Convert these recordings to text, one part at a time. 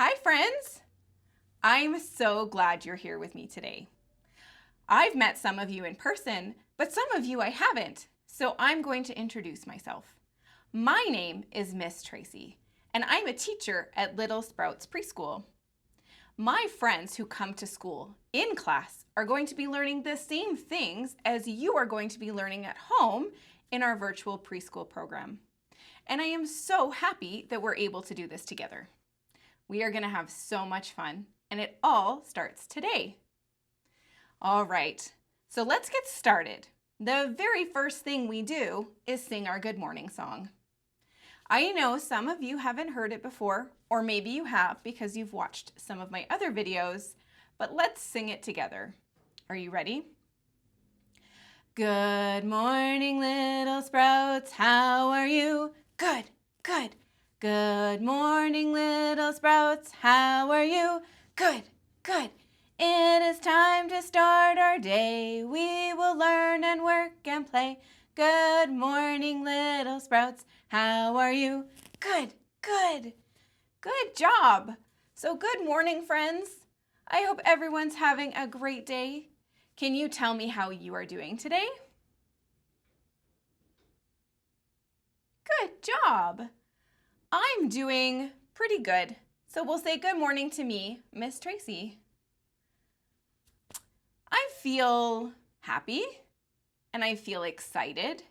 Hi friends! I'm so glad you're here with me today. I've met some of you in person, but some of you I haven't, so I'm going to introduce myself. My name is Miss Tracy, and I'm a teacher at Little Sprouts Preschool. My friends who come to school in class are going to be learning the same things as you are going to be learning at home in our virtual preschool program. And I am so happy that we're able to do this together. We are going to have so much fun, and it all starts today. All right, so let's get started. The very first thing we do is sing our good morning song. I know some of you haven't heard it before, or maybe you have because you've watched some of my other videos, but let's sing it together. Are you ready? Good morning, little sprouts, how are you? Good, good. Good morning, little sprouts, how are you? Good, good. It is time to start our day. We will learn and work and play. Good morning, little sprouts, how are you? Good, good. Good job. So good morning, friends. I hope everyone's having a great day. Can you tell me how you are doing today? Good job. I'm doing pretty good. So we'll say good morning to me, Miss Tracy. I feel happy and I feel excited.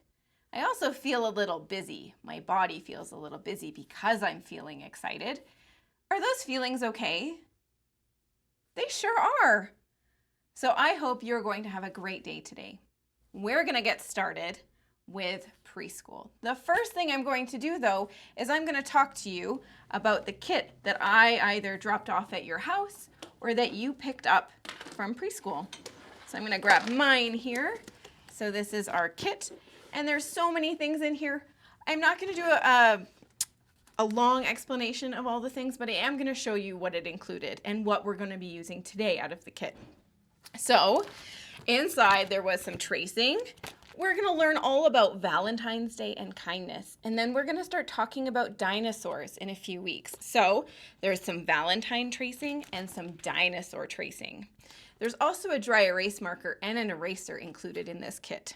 I also feel a little busy. My body feels a little busy because I'm feeling excited. Are those feelings okay? They sure are. So I hope you're going to have a great day today. We're going to get started with preschool. The first thing I'm going to do though is I'm going to talk to you about the kit that I either dropped off at your house or that you picked up from preschool. So I'm going to grab mine here. So this is our kit and there's so many things in here. I'm not going to do a long explanation of all the things, but I am going to show you what it included and what we're going to be using today out of the kit. So inside there was some tracing. We're going to learn all about Valentine's Day and kindness, and then we're going to start talking about dinosaurs in a few weeks. So there's some Valentine tracing and some dinosaur tracing. There's also a dry erase marker and an eraser included in this kit.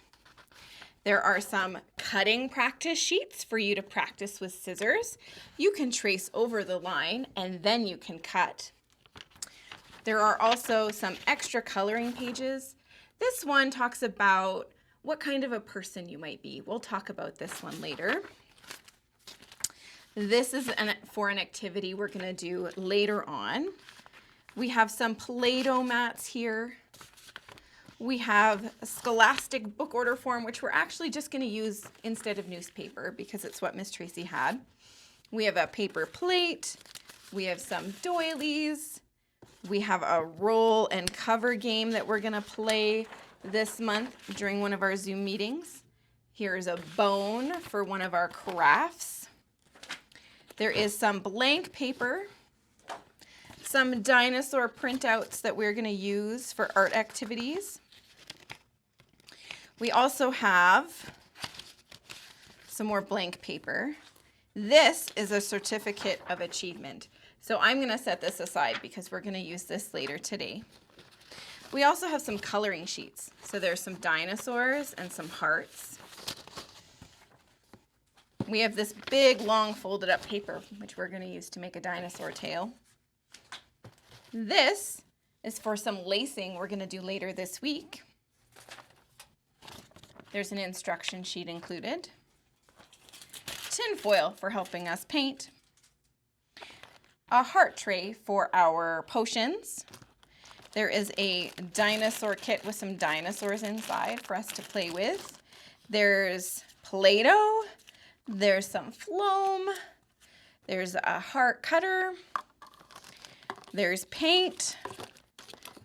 There are some cutting practice sheets for you to practice with scissors. You can trace over the line and then you can cut. There are also some extra coloring pages. This one talks about what kind of a person you might be. We'll talk about this one later. This is for an activity we're going to do later on. We have some Play-Doh mats here. We have a Scholastic book order form, which we're actually just going to use instead of newspaper because it's what Miss Tracy had. We have a paper plate. We have some doilies. We have a roll and cover game that we're going to play this month during one of our Zoom meetings. Here's a bone for one of our crafts. There is some blank paper, some dinosaur printouts that we're going to use for art activities. We also have some more blank paper. This is a certificate of achievement. So I'm going to set this aside because we're going to use this later today. We also have some coloring sheets. So there's some dinosaurs and some hearts. We have this big, long, folded up paper, which we're going to use to make a dinosaur tail. This is for some lacing we're going to do later this week. There's an instruction sheet included. Tin foil for helping us paint. A heart tray for our potions. There is a dinosaur kit with some dinosaurs inside for us to play with. There's Play-Doh. There's some foam. There's a heart cutter. There's paint.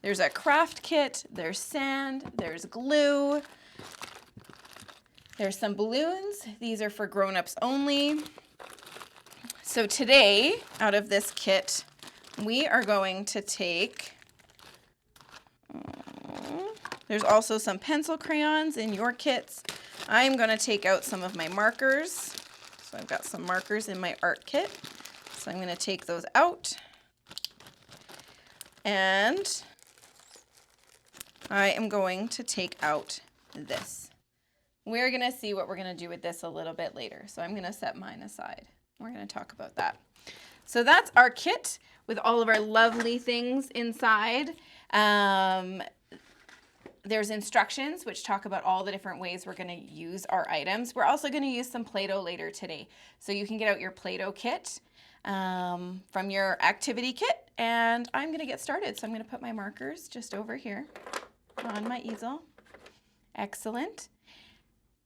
There's a craft kit. There's sand. There's glue. There's some balloons. These are for grown-ups only. So today, out of this kit, we are going to take... There's also some pencil crayons in your kits. I'm going to take out some of my markers. So I've got some markers in my art kit. So I'm going to take those out. And I am going to take out this. We're going to see what we're going to do with this a little bit later. So I'm going to set mine aside. We're going to talk about that. So that's our kit with all of our lovely things inside. There's instructions which talk about all the different ways we're going to use our items. We're also going to use some Play-Doh later today. So you can get out your Play-Doh kit from your activity kit. And I'm going to get started. So I'm going to put my markers just over here on my easel. Excellent.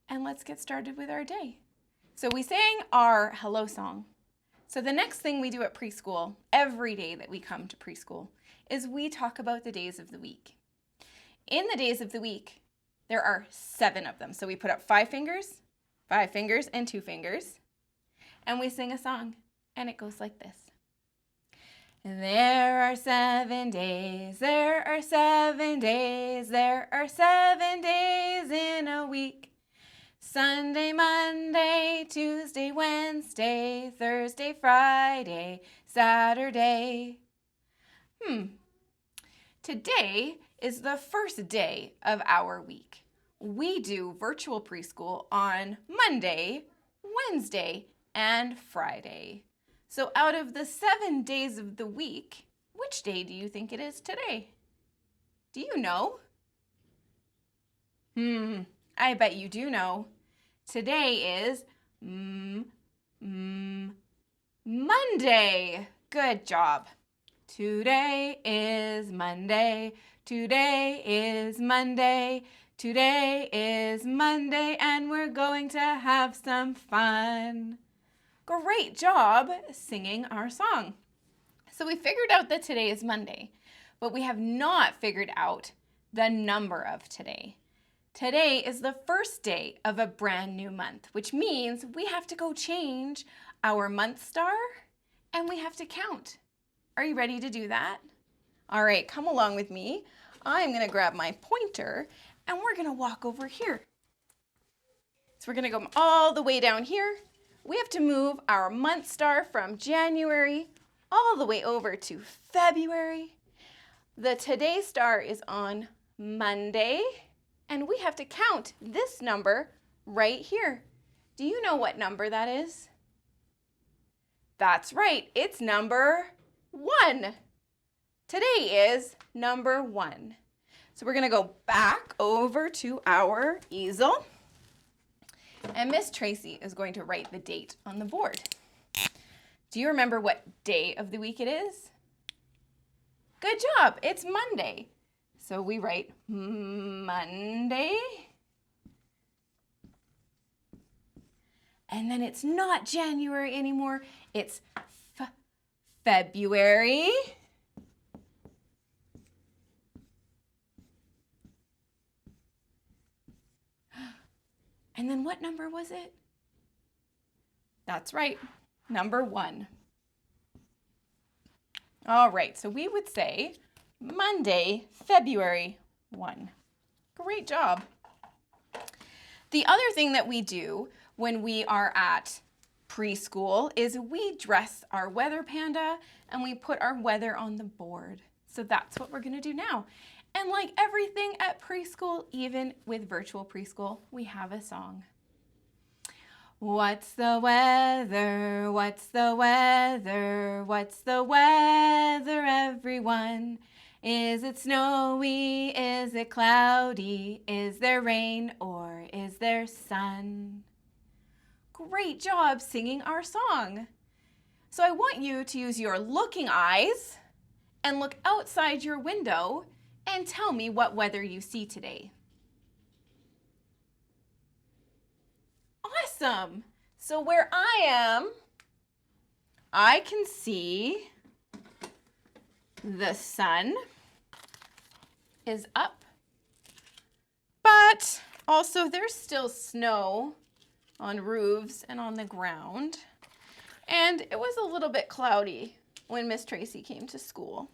And let's get started with our day. So we sang our hello song. So the next thing we do at preschool, every day that we come to preschool, is we talk about the days of the week. In the days of the week, there are 7 of them. So we put up 5 fingers, and 2 fingers, and we sing a song, and it goes like this. There are 7 days, there are 7 days, there are 7 days in a week. Sunday, Monday, Tuesday, Wednesday, Thursday, Friday, Saturday. Today is the first day of our week. We do virtual preschool on Monday, Wednesday, and Friday. So out of the 7 days of the week, which day do you think it is today? Do you know? I bet you do know. Today is Monday. Good job. Today is Monday. Today is Monday. Today is Monday, and we're going to have some fun. Great job singing our song. So we figured out that today is Monday, but we have not figured out the number of today. Today is the first day of a brand new month, which means we have to go change our month star and we have to count. Are you ready to do that? All right, come along with me. I'm going to grab my pointer and we're going to walk over here. So we're going to go all the way down here. We have to move our month star from January all the way over to February. The today star is on Monday. And we have to count this number right here. Do you know what number that is? That's right, it's number 1. Today is number 1. So we're going to go back over to our easel. And Miss Tracy is going to write the date on the board. Do you remember what day of the week it is? Good job, it's Monday. So we write Monday. And then it's not January anymore. It's February. And then what number was it? That's right, number 1. All right, so we would say Monday, February 1. Great job. The other thing that we do when we are at preschool is we dress our weather panda and we put our weather on the board. So that's what we're going to do now. And like everything at preschool, even with virtual preschool, we have a song. What's the weather? What's the weather? What's the weather, everyone? Is it snowy? Is it cloudy? Is there rain or is there sun? Great job singing our song. So I want you to use your looking eyes and look outside your window and tell me what weather you see today. Awesome. So where I am, I can see the sun is up, but also there's still snow on roofs and on the ground. And it was a little bit cloudy when Miss Tracy came to school.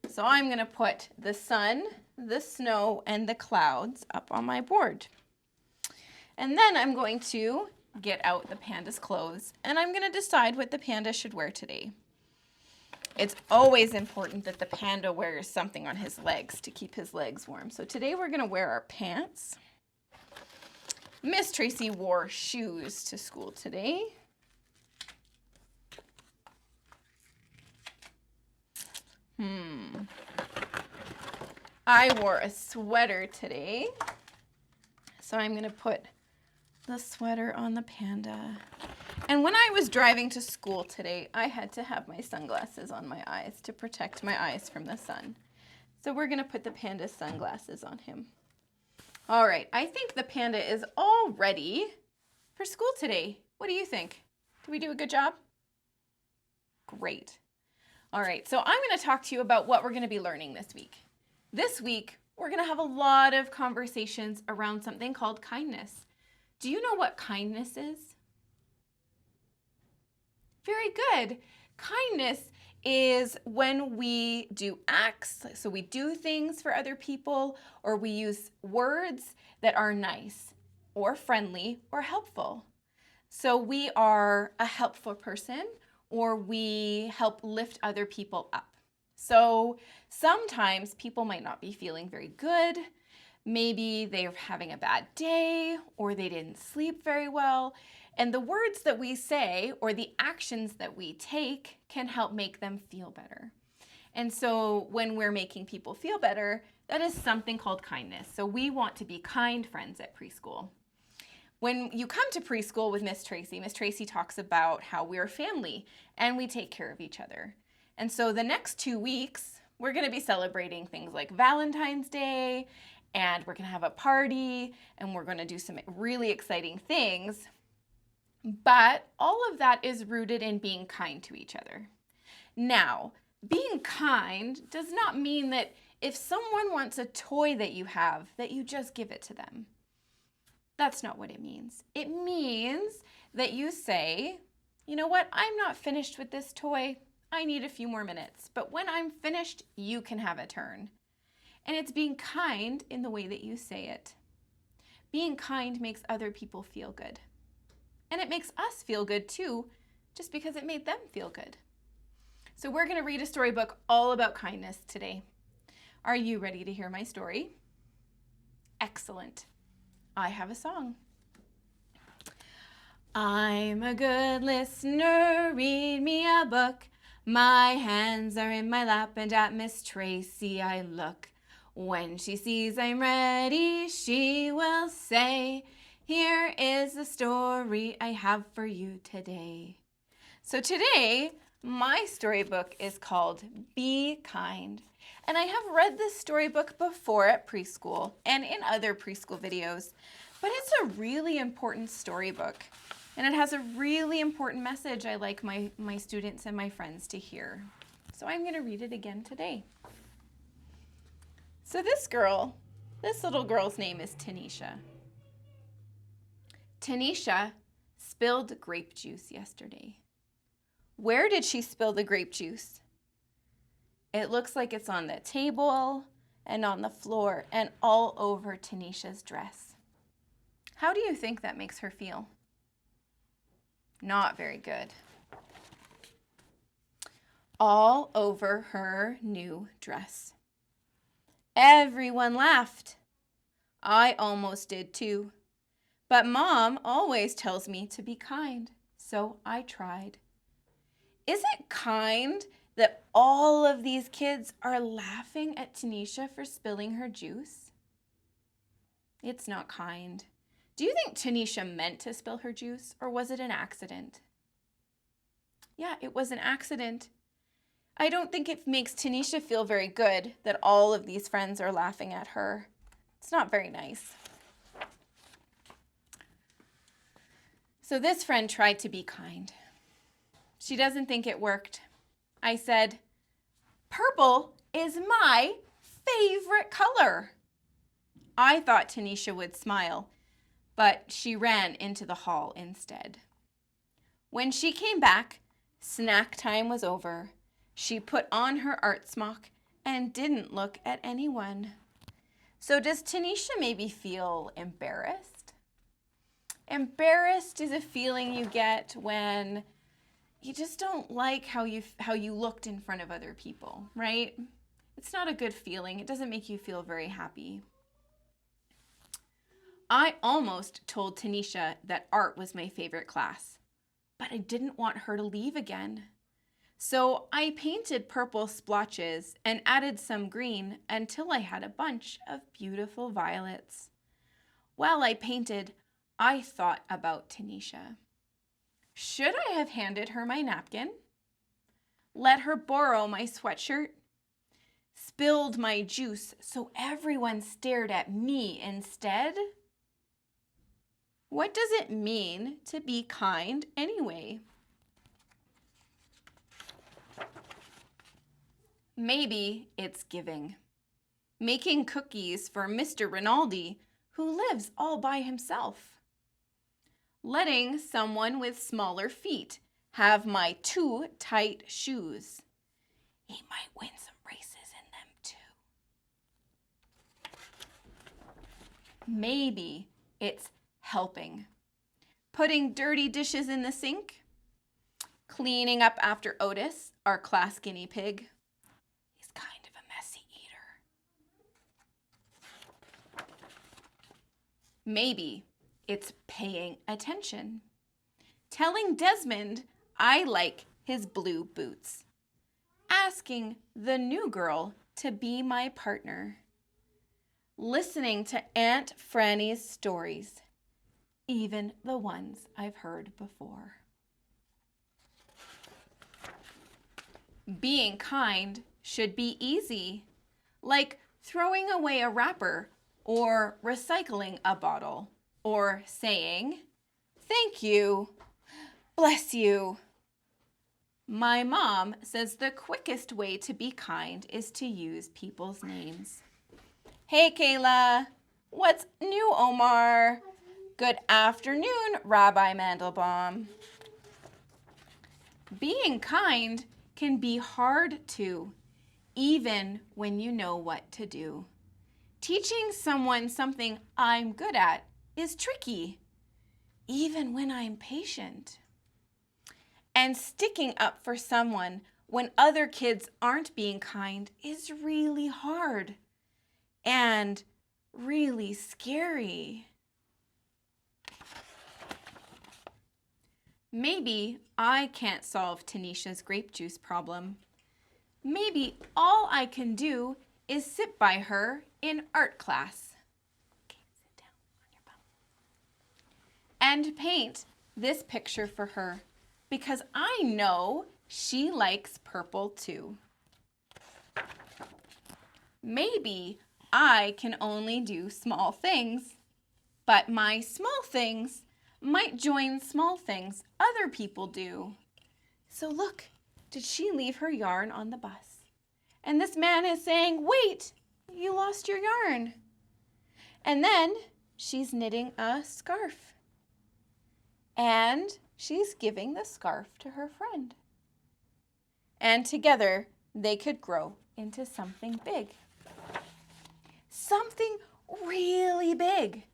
So I'm going to put the sun, the snow, and the clouds up on my board. And then I'm going to get out the panda's clothes, and I'm going to decide what the panda should wear today. It's always important that the panda wears something on his legs to keep his legs warm. So today we're going to wear our pants. Miss Tracy wore shoes to school today. I wore a sweater today. So I'm going to put the sweater on the panda. And when I was driving to school today, I had to have my sunglasses on my eyes to protect my eyes from the sun. So we're going to put the panda's sunglasses on him. All right, I think the panda is all ready for school today. What do you think? Did we do a good job? Great. All right, so I'm going to talk to you about what we're going to be learning this week. This week, we're going to have a lot of conversations around something called kindness. Do you know what kindness is? Very good. Kindness is when we do acts, so we do things for other people, or we use words that are nice or friendly or helpful. So we are a helpful person, or we help lift other people up. So sometimes people might not be feeling very good. Maybe they're having a bad day, or they didn't sleep very well. And the words that we say or the actions that we take can help make them feel better. And so when we're making people feel better, that is something called kindness. So we want to be kind friends at preschool. When you come to preschool with Miss Tracy talks about how we're family and we take care of each other. And so the next 2 weeks, we're going to be celebrating things like Valentine's Day, and we're going to have a party, and we're going to do some really exciting things. But all of that is rooted in being kind to each other. Now, being kind does not mean that if someone wants a toy that you have, that you just give it to them. That's not what it means. It means that you say, you know what, I'm not finished with this toy. I need a few more minutes. But when I'm finished, you can have a turn. And it's being kind in the way that you say it. Being kind makes other people feel good. And it makes us feel good too, just because it made them feel good. So we're going to read a storybook all about kindness today. Are you ready to hear my story? Excellent. I have a song. I'm a good listener, read me a book. My hands are in my lap and at Miss Tracy I look. When she sees I'm ready, she will say, here is the story I have for you today. So today, my storybook is called Be Kind. And I have read this storybook before at preschool and in other preschool videos, but it's a really important storybook. And it has a really important message I like my students and my friends to hear. So I'm going to read it again today. So this little girl's name is Tanisha. Tanisha spilled grape juice yesterday. Where did she spill the grape juice? It looks like it's on the table and on the floor and all over Tanisha's dress. How do you think that makes her feel? Not very good. All over her new dress. Everyone laughed. I almost did too. But Mom always tells me to be kind, so I tried. Is it kind that all of these kids are laughing at Tanisha for spilling her juice? It's not kind. Do you think Tanisha meant to spill her juice, or was it an accident? Yeah, it was an accident. I don't think it makes Tanisha feel very good that all of these friends are laughing at her. It's not very nice. So this friend tried to be kind. She doesn't think it worked. I said, purple is my favorite color. I thought Tanisha would smile, but she ran into the hall instead. When she came back, snack time was over. She put on her art smock and didn't look at anyone. So does Tanisha maybe feel embarrassed? Embarrassed is a feeling you get when you just don't like how you looked in front of other people, right? It's not a good feeling. It doesn't make you feel very happy. I almost told Tanisha that art was my favorite class, but I didn't want her to leave again. So I painted purple splotches and added some green until I had a bunch of beautiful violets. While I painted, I thought about Tanisha. Should I have handed her my napkin? Let her borrow my sweatshirt? Spilled my juice so everyone stared at me instead? What does it mean to be kind anyway? Maybe it's giving. Making cookies for Mr. Rinaldi, who lives all by himself. Letting someone with smaller feet have my too tight shoes. He might win some races in them too. Maybe it's helping. Putting dirty dishes in the sink. Cleaning up after Otis, our class guinea pig. He's kind of a messy eater. Maybe it's paying attention. Telling Desmond I like his blue boots. Asking the new girl to be my partner. Listening to Aunt Franny's stories, even the ones I've heard before. Being kind should be easy, like throwing away a wrapper or recycling a bottle or saying, "Thank you, bless you." My mom says the quickest way to be kind is to use people's names. Hey, Kayla. What's new, Omar? Good afternoon, Rabbi Mandelbaum. Being kind can be hard too, even when you know what to do. Teaching someone something I'm good at is tricky, even when I'm patient. And sticking up for someone when other kids aren't being kind is really hard and really scary. Maybe I can't solve Tanisha's grape juice problem. Maybe all I can do is sit by her in art class. Okay, sit down on your bum. And paint this picture for her because I know she likes purple too. Maybe I can only do small things, but my small things might join small things other people do. So look, did she leave her yarn on the bus? And this man is saying, "Wait, you lost your yarn." And then she's knitting a scarf. And she's giving the scarf to her friend. And together they could grow into something big. Something really big.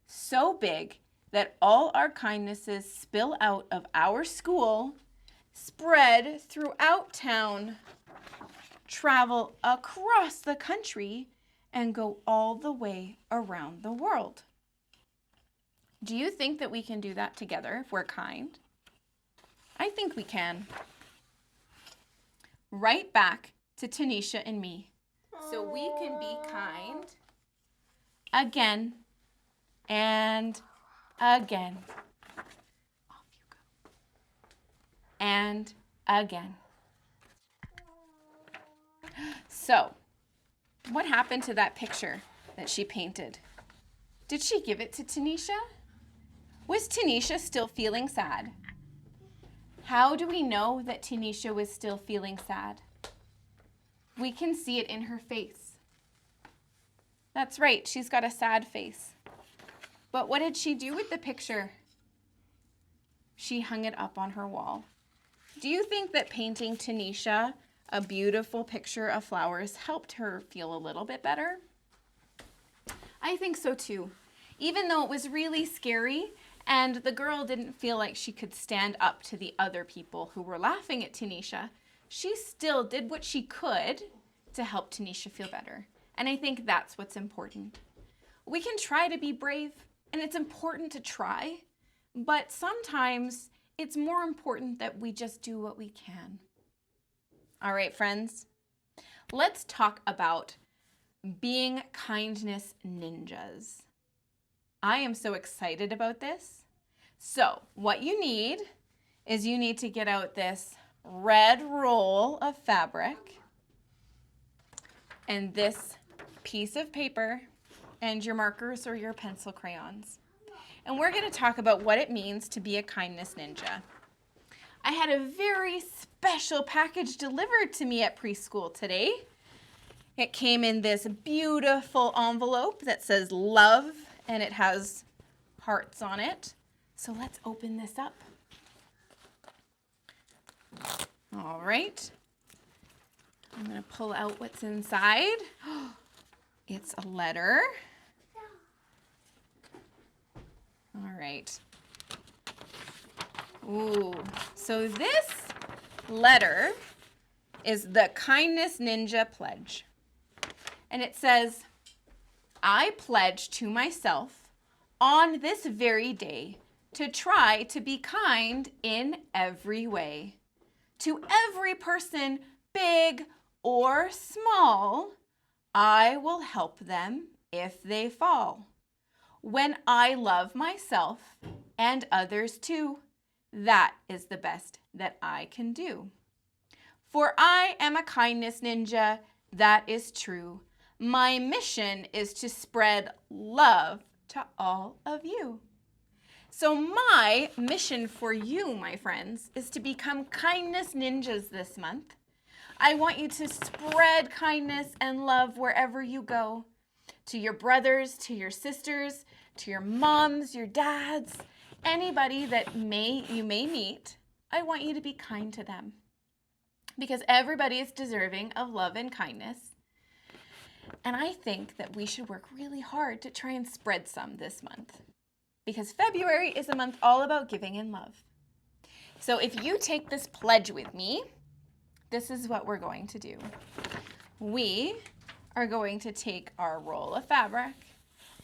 So big that all our kindnesses spill out of our school, spread throughout town, travel across the country, and go all the way around the world. Do you think that we can do that together if we're kind? I think we can. Right back to Tanisha and me, so we can be kind again and again. Off you go. And again. So, what happened to that picture that she painted? Did she give it to Tanisha? Was Tanisha still feeling sad? How do we know that Tanisha was still feeling sad? We can see it in her face. That's right, she's got a sad face. But what did she do with the picture? She hung it up on her wall. Do you think that painting Tanisha a beautiful picture of flowers helped her feel a little bit better? I think so too. Even though it was really scary And the girl didn't feel like she could stand up to the other people who were laughing at Tanisha. She still did what she could to help Tanisha feel better. And I think that's what's important. We can try to be brave, and it's important to try, but sometimes it's more important that we just do what we can. All right, friends, let's talk about being kindness ninjas. I am so excited about this. So what you need is you need to get out this red roll of fabric and this piece of paper and your markers or your pencil crayons. And we're going to talk about what it means to be a kindness ninja. I had a very special package delivered to me at preschool today. It came in this beautiful envelope that says love, and it has hearts on it. So let's open this up. All right. I'm going to pull out what's inside. It's a letter. All right. Ooh, so this letter is the Kindness Ninja Pledge. And it says, I pledge to myself on this very day to try to be kind in every way. To every person, big or small, I will help them if they fall. When I love myself and others too, that is the best that I can do. For I am a kindness ninja, that is true. My mission is to spread love to all of you. So my mission for you, my friends, is to become kindness ninjas this month. I want you to spread kindness and love wherever you go. To your brothers, to your sisters, to your moms, your dads, anybody that you may meet, I want you to be kind to them. Because everybody is deserving of love and kindness. And I think that we should work really hard to try and spread some this month. Because February is a month all about giving and love. So if you take this pledge with me, this is what we're going to do. We are going to take our roll of fabric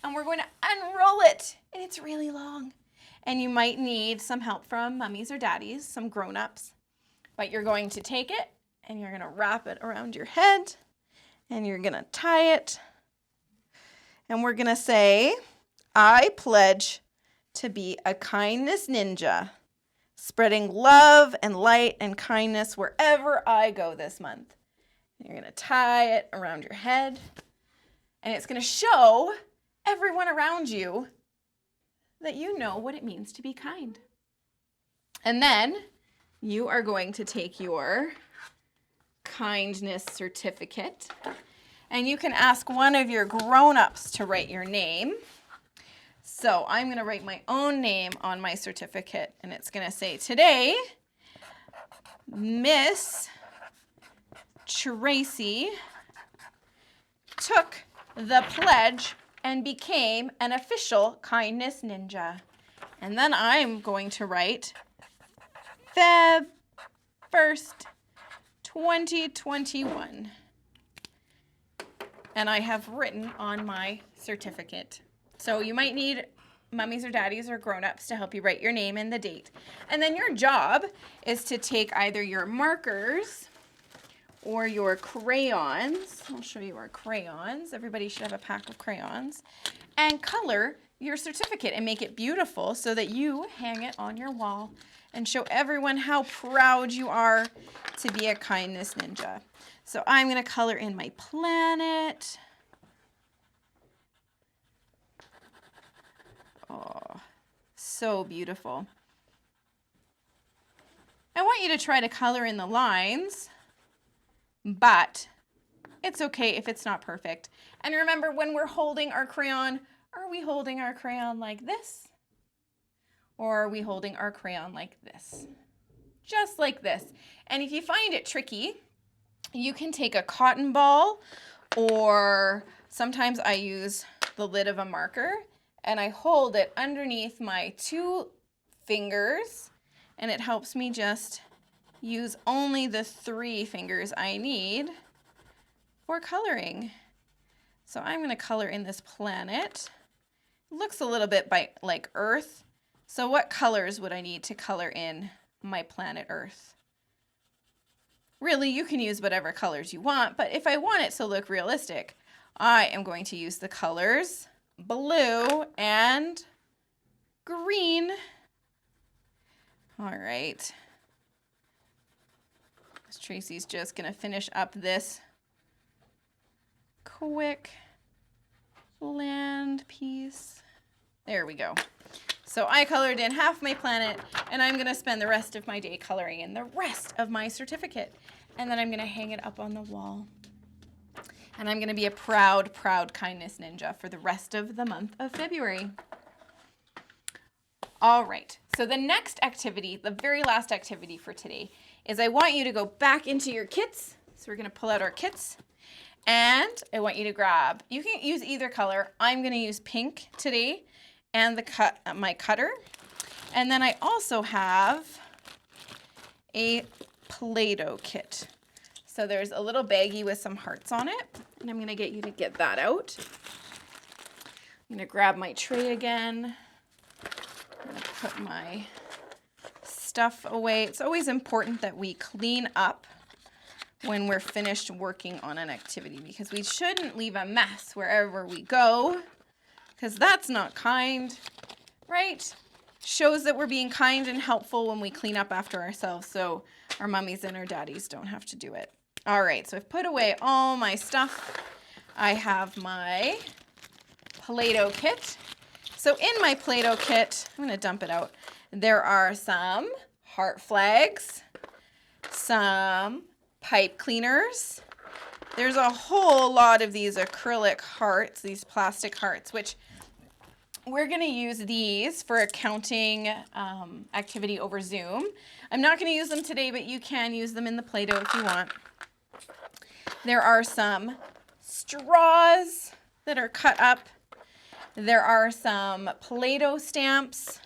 and we're going to unroll it. And it's really long. And you might need some help from mummies or daddies, some grown-ups. But you're going to take it and you're going to wrap it around your head and you're going to tie it. And we're going to say, I pledge to be a kindness ninja, spreading love and light and kindness wherever I go this month. And you're going to tie it around your head, and it's going to show everyone around you that you know what it means to be kind. And then you are going to take your kindness certificate, and you can ask one of your grown-ups to write your name. So I'm going to write my own name on my certificate, and it's going to say, today, Miss Tracy took the pledge and became an official kindness ninja. And then I'm going to write Feb 1st, 2021. And I have written on my certificate. So you might need mummies or daddies or grown-ups to help you write your name and the date. And then your job is to take either your markers or your crayons. I'll show you our crayons. Everybody should have a pack of crayons. And color your certificate and make it beautiful so that you hang it on your wall and show everyone how proud you are to be a kindness ninja. So I'm going to color in my planet. Oh, so beautiful. I want you to try to color in the lines, but it's okay if it's not perfect. And remember, when we're holding our crayon, are we holding our crayon like this? Or are we holding our crayon like this? Just like this. And if you find it tricky, you can take a cotton ball, or sometimes I use the lid of a marker, and I hold it underneath my 2 fingers, and it helps me just use only the 3 fingers I need for coloring. So I'm going to color in this planet. It looks a little bit like Earth. So what colors would I need to color in my planet Earth? Really, you can use whatever colors you want, but if I want it to look realistic, I am going to use the colors blue and green. All right. Tracy's just going to finish up this quick land piece. There we go. So I colored in half my planet, and I'm going to spend the rest of my day coloring in the rest of my certificate. And then I'm going to hang it up on the wall. And I'm going to be a proud, proud kindness ninja for the rest of the month of February. All right, so the next activity, the very last activity for today, is I want you to go back into your kits. So we're going to pull out our kits. And I want you to grab, you can use either color. I'm going to use pink today and my cutter. And then I also have a Play-Doh kit. So there's a little baggie with some hearts on it, and I'm going to get you to get that out. I'm going to grab my tray again. I'm going to put my stuff away. It's always important that we clean up when we're finished working on an activity, because we shouldn't leave a mess wherever we go, because that's not kind, right? Shows that we're being kind and helpful when we clean up after ourselves, so our mummies and our daddies don't have to do it. All right, so I've put away all my stuff. I have my Play-Doh kit. So in my Play-Doh kit, I'm going to dump it out. There are some heart flags, some pipe cleaners. There's a whole lot of these acrylic hearts, these plastic hearts, which we're going to use these for a counting activity over Zoom. I'm not going to use them today, but you can use them in the Play-Doh if you want. There are some straws that are cut up. There are some Play-Doh stamps.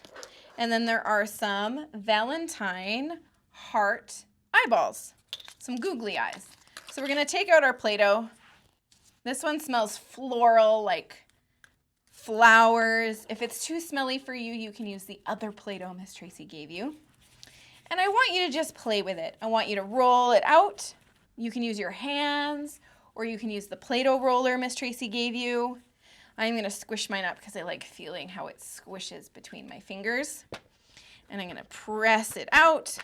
And then there are some Valentine heart eyeballs, some googly eyes. So we're going to take out our Play-Doh. This one smells floral, like flowers. If it's too smelly for you, you can use the other Play-Doh Miss Tracy gave you. And I want you to just play with it. I want you to roll it out. You can use your hands, or you can use the Play-Doh roller Miss Tracy gave you. I'm going to squish mine up because I like feeling how it squishes between my fingers. And I'm going to press it out.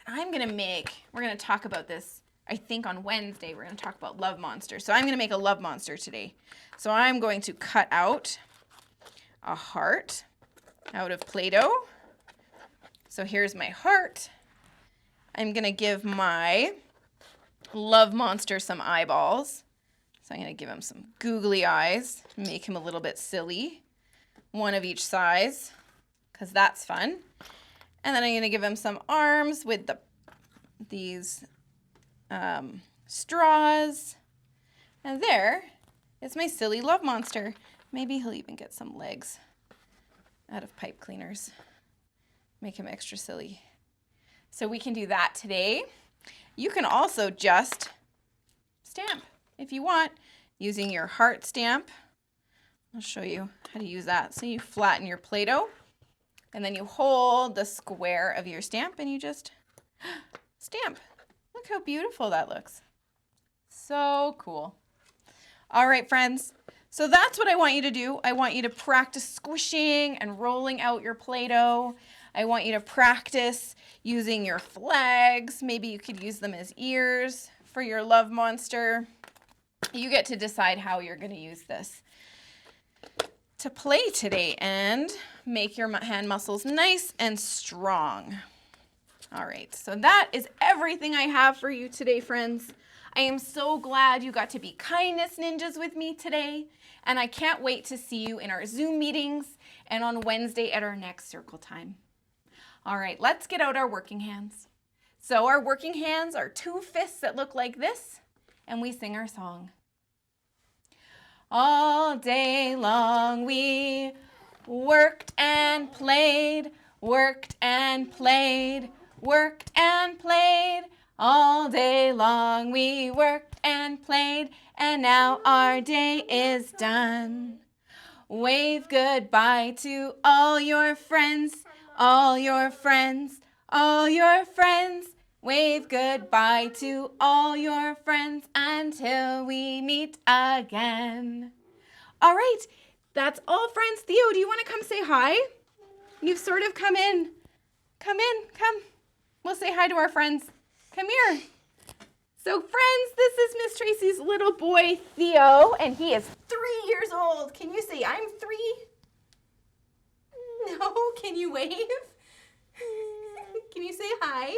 And I'm going to we're going to talk about this, I think on Wednesday, we're going to talk about love monsters. So I'm going to make a love monster today. So I'm going to cut out a heart out of Play-Doh. So here's my heart. I'm going to give my love monster some eyeballs. So I'm going to give him some googly eyes, make him a little bit silly, one of each size, because that's fun. And then I'm going to give him some arms with these straws. And there is my silly love monster. Maybe he'll even get some legs out of pipe cleaners. Make him extra silly. So we can do that today. You can also just stamp if you want, using your heart stamp. I'll show you how to use that. So you flatten your Play-Doh, and then you hold the square of your stamp, and you just stamp. Look how beautiful that looks. So cool. All right, friends. So that's what I want you to do. I want you to practice squishing and rolling out your Play-Doh. I want you to practice using your flags. Maybe you could use them as ears for your love monster. You get to decide how you're going to use this to play today and make your hand muscles nice and strong. All right, so that is everything I have for you today, friends. I am so glad you got to be kindness ninjas with me today, and I can't wait to see you in our Zoom meetings and on Wednesday at our next circle time. All right, let's get out our working hands. So our working hands are 2 fists that look like this, and we sing our song. All day long we worked and played, worked and played, worked and played. All day long we worked and played, and now our day is done. Wave goodbye to all your friends, all your friends, all your friends. Wave goodbye to all your friends until we meet again. All right, that's all, friends. Theo, do you want to come say hi? You've sort of come in. Come in, come. We'll say hi to our friends. Come here. So, friends, this is Miss Tracy's little boy, Theo, and he is 3 years old. Can you say, I'm 3? No? Can you wave? Can you say hi?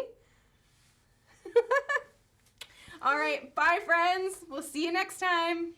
All right, bye, friends. We'll see you next time.